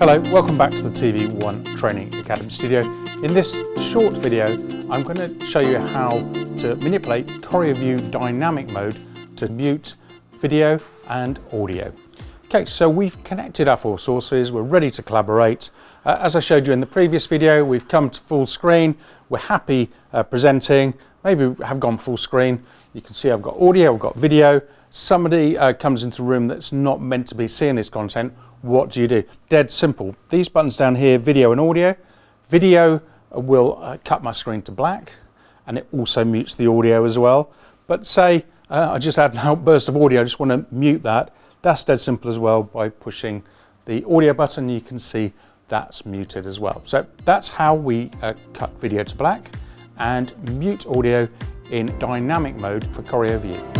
Hello, welcome back to the tvONE Training Academy studio. In this short video, I'm going to show you how to manipulate CORIOview Dynamic mode to mute video and audio. Okay, so we've connected our four sources, we're ready to collaborate. As I showed you in the previous video, we've come to full screen, we're happy presenting, maybe we have gone full screen. You can see I've got audio, I've got video. Somebody comes into the room that's not meant to be seeing this content. What do? Dead simple. These buttons down here, video and audio. Video will cut my screen to black, and it also mutes the audio as well. But say I just had an outburst of audio, I just want to mute that. That's dead simple as well by pushing the audio button. You can see that's muted as well. So that's how we cut video to black and mute audio in dynamic mode for CORIOview.